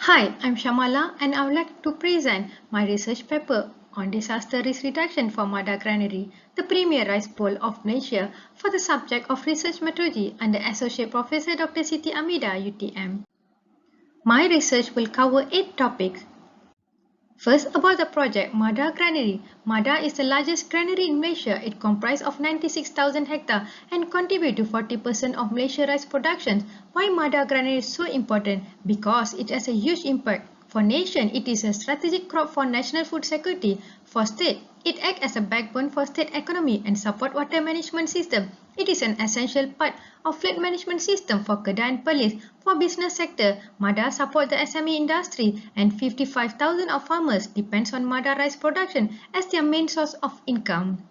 Hi, I'm Shiamala and I would like to present my research paper on disaster risk reduction for MADA Granary, the premier rice bowl of Malaysia, for the subject of research methodology under Associate Professor Dr. Siti UTM. My research will cover 8 topics. First, about the project MADA Granary. MADA is the largest granary in Malaysia. It comprises of 96,000 hectares and contributes to 40% of Malaysia rice production. Why MADA Granary is so important? Because it has a huge impact. For nation, it is a strategic crop for national food security. For state, it acts as a backbone for state economy and support water management system. It is an essential part of fleet management system for Kedah and Perlis. For business sector, MADA support the SME industry and 55,000 of farmers depends on MADA rice production as their main source of income.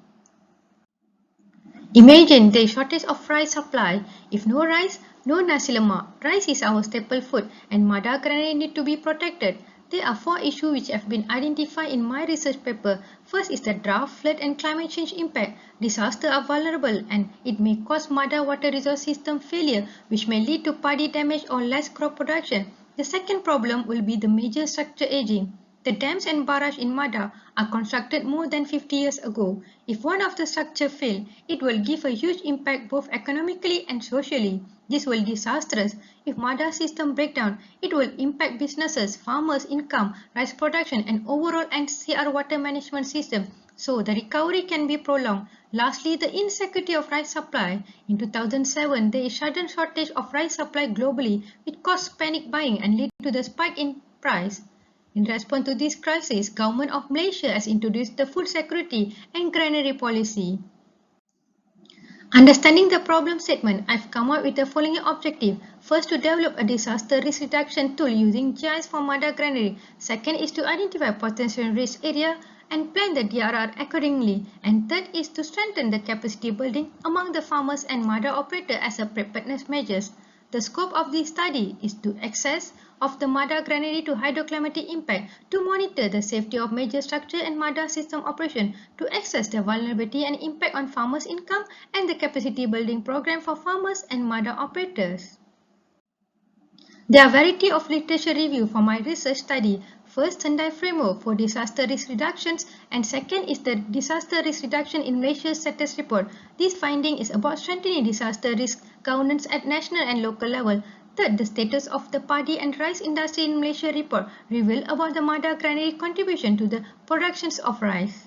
Imagine the shortage of rice supply. If no rice, no nasi lemak. Rice is our staple food and MADA Granary need to be protected. There are 4 issues which have been identified in my research paper. First is the drought, flood and climate change impact. Disasters are vulnerable and it may cause MADA water resource system failure which may lead to paddy damage or less crop production. The second problem will be the major structure aging. The dams and barrages in MADA are constructed more than 50 years ago. If one of the structures fails, it will give a huge impact both economically and socially. This will be disastrous. If MADA system breaks down, it will impact businesses, farmers' income, rice production and overall NCR water management system. So the recovery can be prolonged. Lastly, the insecurity of rice supply. In 2007, there is sudden shortage of rice supply globally, which caused panic buying and led to the spike in price. In response to this crisis, Government of Malaysia has introduced the Food Security and Granary Policy. Understanding the problem statement, I've come up with the following objective. First, to develop a disaster risk reduction tool using GIS for MADA Granary. Second is to identify potential risk area and plan the DRR accordingly. And third is to strengthen the capacity building among the farmers and MADA operator as a preparedness measures. The scope of this study is to access of the MADA Granary to hydroclimatic impact, to monitor the safety of major structure and MADA system operation, to assess the vulnerability and impact on farmers' income, and the capacity building program for farmers and MADA operators. There are a variety of literature review for my research study. First, Sendai Framework for Disaster Risk Reductions, and second is the Disaster Risk Reduction in Malaysia Status Report. This finding is about strengthening disaster risk governance at national and local level. Third, the status of the paddy and rice industry in Malaysia report reveal about the MADA Granary contribution to the productions of rice.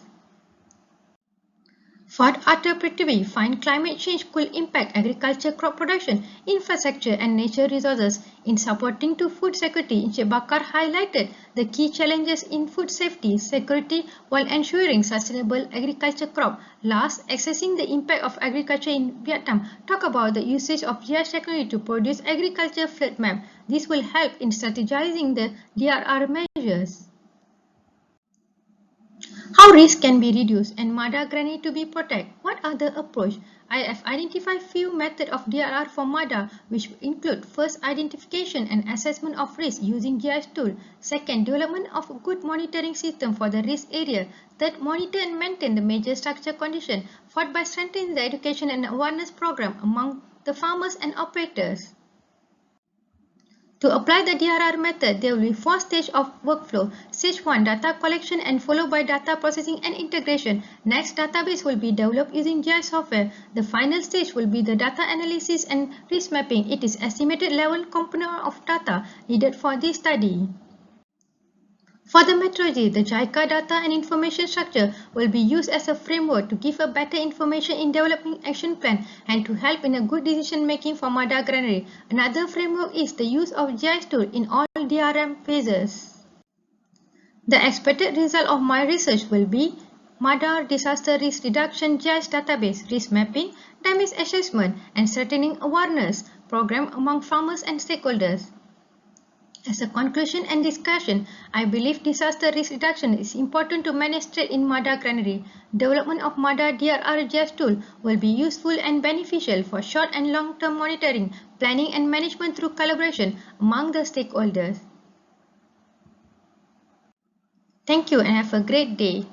Fourth, Arthur Prithvi find climate change could impact agriculture crop production, infrastructure and nature resources. In supporting to food security, Encik Bakar highlighted the key challenges in food safety, security while ensuring sustainable agriculture crop. Last, assessing the impact of agriculture in Vietnam, talk about the usage of GIS technology to produce agriculture field map. This will help in strategizing the DRR measures. How risk can be reduced and MADA Granary to be protected? What are the approach? I have identified few methods of DRR for MADA which include first, identification and assessment of risk using GIS tool. Second, development of a good monitoring system for the risk area. Third, monitor and maintain the major structure condition. Fourth, by strengthening the education and awareness program among the farmers and operators. To apply the DRR method, there will be 4 stages of workflow. Stage 1, data collection and followed by data processing and integration. Next, database will be developed using GIS software. The final stage will be the data analysis and risk mapping. It is estimated level component of data needed for this study. For the methodology, the JICA data and information structure will be used as a framework to give a better information in developing action plan and to help in a good decision making for MADA Granary. Another framework is the use of GIS tool in all DRM phases. The expected result of my research will be MADA disaster risk reduction GIS database, risk mapping, damage assessment and strengthening awareness program among farmers and stakeholders. As a conclusion and discussion, I believe disaster risk reduction is important to manage threat in MADA Granary. Development of MADA DRR GIS tool will be useful and beneficial for short and long-term monitoring, planning and management through collaboration among the stakeholders. Thank you and have a great day.